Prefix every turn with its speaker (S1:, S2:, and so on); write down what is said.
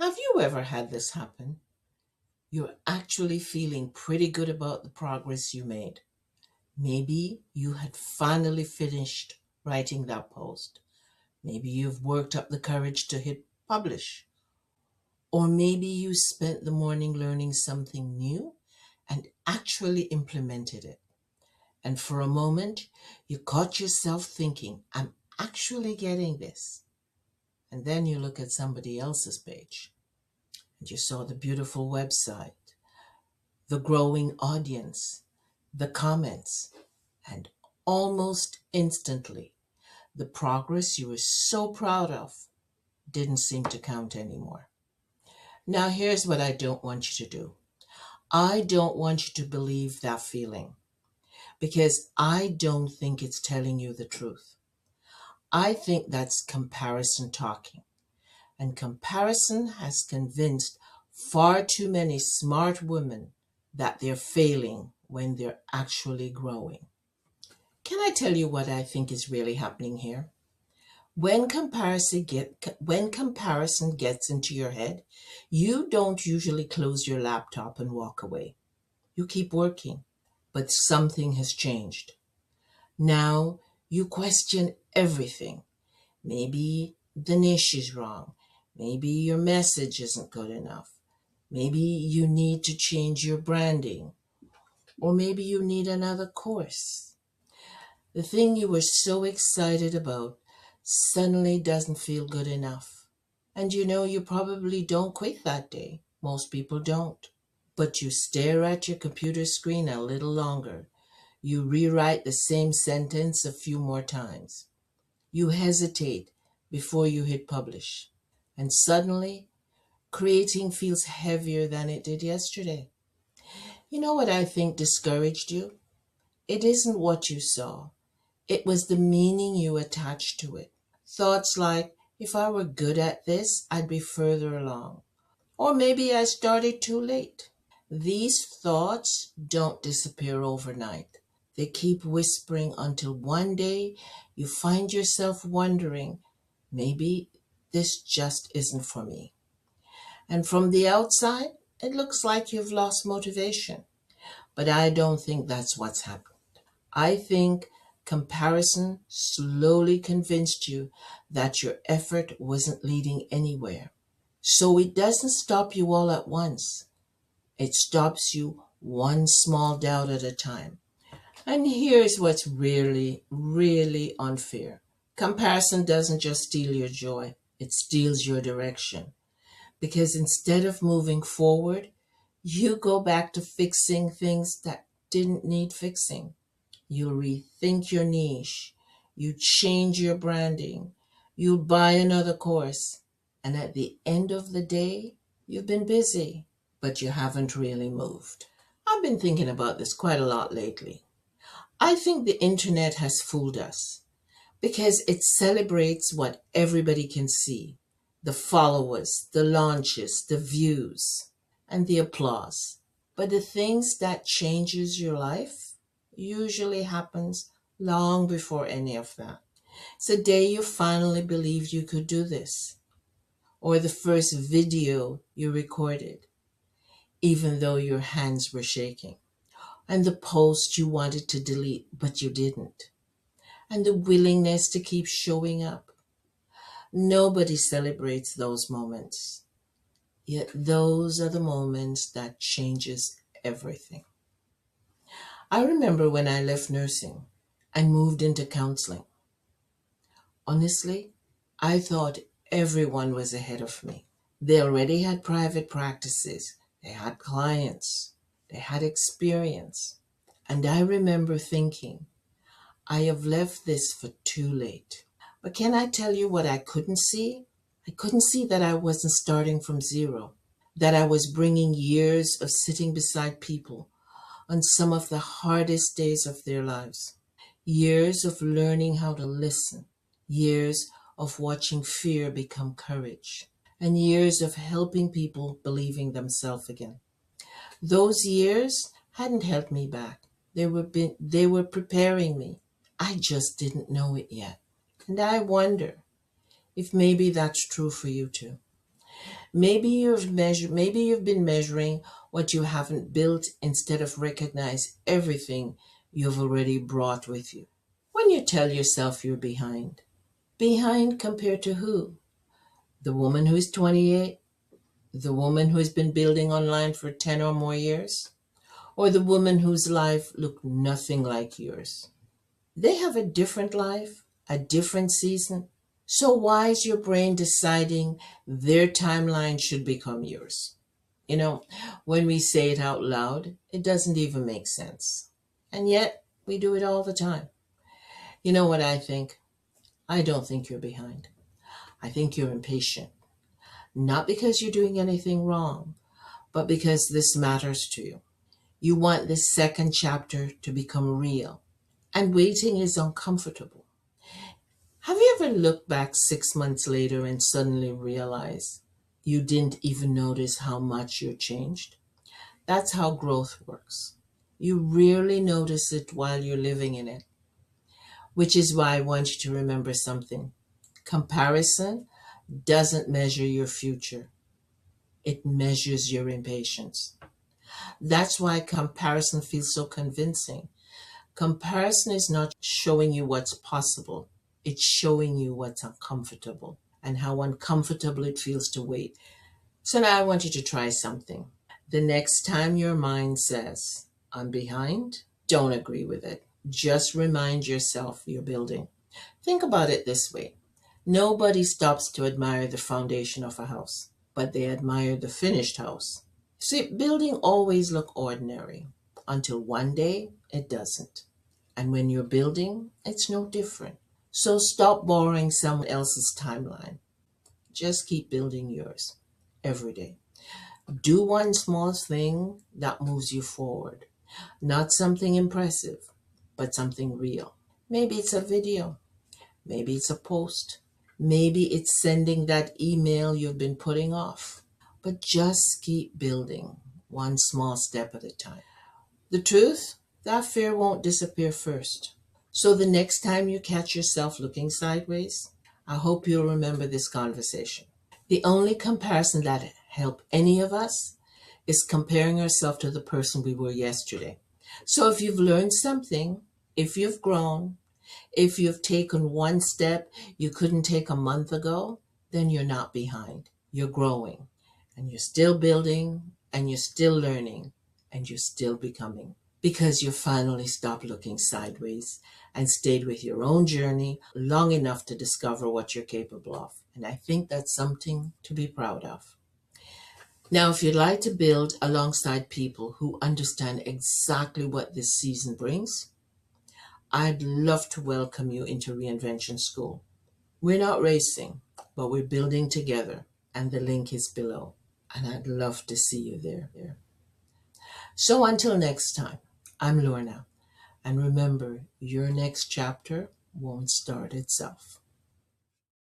S1: Have you ever had this happen? You're actually feeling pretty good about the progress you made. Maybe you had finally finished writing that post. Maybe you've worked up the courage to hit publish. Or maybe you spent the morning learning something new and actually implemented it. And for a moment, you caught yourself thinking, I'm actually getting this. And then you look at somebody else's page and you saw the beautiful website, the growing audience, the comments, and almost instantly, the progress you were so proud of didn't seem to count anymore. Now, here's what I don't want you to do. I don't want you to believe that feeling because I don't think it's telling you the truth. I think that's comparison talking. And comparison has convinced far too many smart women that they're failing when they're actually growing. Can I tell you what I think is really happening here? When comparison gets into your head, you don't usually close your laptop and walk away. You keep working, but something has changed. Now you question everything. Maybe the niche is wrong. Maybe your message isn't good enough. Maybe you need to change your branding. Or maybe you need another course. The thing you were so excited about suddenly doesn't feel good enough. And you probably don't quit that day. Most people don't. But you stare at your computer screen a little longer. You rewrite the same sentence a few more times. You hesitate before you hit publish. And suddenly, creating feels heavier than it did yesterday. You know what I think discouraged you? It isn't what you saw. It was the meaning you attached to it. Thoughts like, if I were good at this, I'd be further along. Or maybe I started too late. These thoughts don't disappear overnight. They keep whispering until one day you find yourself wondering, maybe this just isn't for me. And from the outside, it looks like you've lost motivation. But I don't think that's what's happened. I think comparison slowly convinced you that your effort wasn't leading anywhere. So it doesn't stop you all at once. It stops you one small doubt at a time. And here's what's really, really unfair. Comparison doesn't just steal your joy, it steals your direction. Because instead of moving forward, you go back to fixing things that didn't need fixing. You rethink your niche. You change your branding. You buy another course. And at the end of the day, you've been busy, but you haven't really moved. I've been thinking about this quite a lot lately. I think the internet has fooled us because it celebrates what everybody can see: the followers, the launches, the views, and the applause. But the things that changes your life usually happens long before any of that. It's the day you finally believed you could do this, or the first video you recorded, even though your hands were shaking, and the post you wanted to delete, but you didn't, and the willingness to keep showing up. Nobody celebrates those moments, yet those are the moments that changes everything. I remember when I left nursing and moved into counseling. Honestly, I thought everyone was ahead of me. They already had private practices, they had clients, they had experience. And I remember thinking, I have left this for too late. But can I tell you what I couldn't see? I couldn't see that I wasn't starting from zero, that I was bringing years of sitting beside people on some of the hardest days of their lives, years of learning how to listen, years of watching fear become courage, and years of helping people believing themselves again. Those years hadn't held me back. They were preparing me. I just didn't know it yet. And I wonder if maybe that's true for you too. Maybe you've been measuring what you haven't built instead of recognize everything you've already brought with you. When you tell yourself you're behind, behind compared to who? The woman who's 28? The woman who's been building online for 10 or more years? Or the woman whose life looked nothing like yours? They have a different life, a different season. So why is your brain deciding their timeline should become yours? You know, when we say it out loud, it doesn't even make sense. And yet, we do it all the time. You know what I think? I don't think you're behind. I think you're impatient. Not because you're doing anything wrong, but because this matters to you. You want this second chapter to become real. And waiting is uncomfortable. Have you ever looked back 6 months later and suddenly realized you didn't even notice how much you changed? That's how growth works. You rarely notice it while you're living in it, which is why I want you to remember something. Comparison doesn't measure your future, it measures your impatience. That's why comparison feels so convincing. Comparison is not showing you what's possible, it's showing you what's uncomfortable and how uncomfortable it feels to wait. So now I want you to try something. The next time your mind says, I'm behind, don't agree with it. Just remind yourself you're building. Think about it this way. Nobody stops to admire the foundation of a house, but they admire the finished house. See, building always look ordinary until one day it doesn't. And when you're building, it's no different. So stop borrowing someone else's timeline. Just keep building yours every day. Do one small thing that moves you forward. Not something impressive, but something real. Maybe it's a video. Maybe it's a post. Maybe it's sending that email you've been putting off. But just keep building one small step at a time. The truth, that fear won't disappear first. So the next time you catch yourself looking sideways, I hope you'll remember this conversation. The only comparison that help any of us is comparing ourselves to the person we were yesterday. So if you've learned something, if you've grown, if you've taken one step you couldn't take a month ago, then you're not behind. You're growing and you're still building and you're still learning and you're still becoming because you finally stopped looking sideways and stayed with your own journey long enough to discover what you're capable of. And I think that's something to be proud of. Now, if you'd like to build alongside people who understand exactly what this season brings, I'd love to welcome you into Reinvention School. We're not racing, but we're building together, and the link is below. And I'd love to see you there. So until next time, I'm Lorna, and remember, your next chapter won't start itself.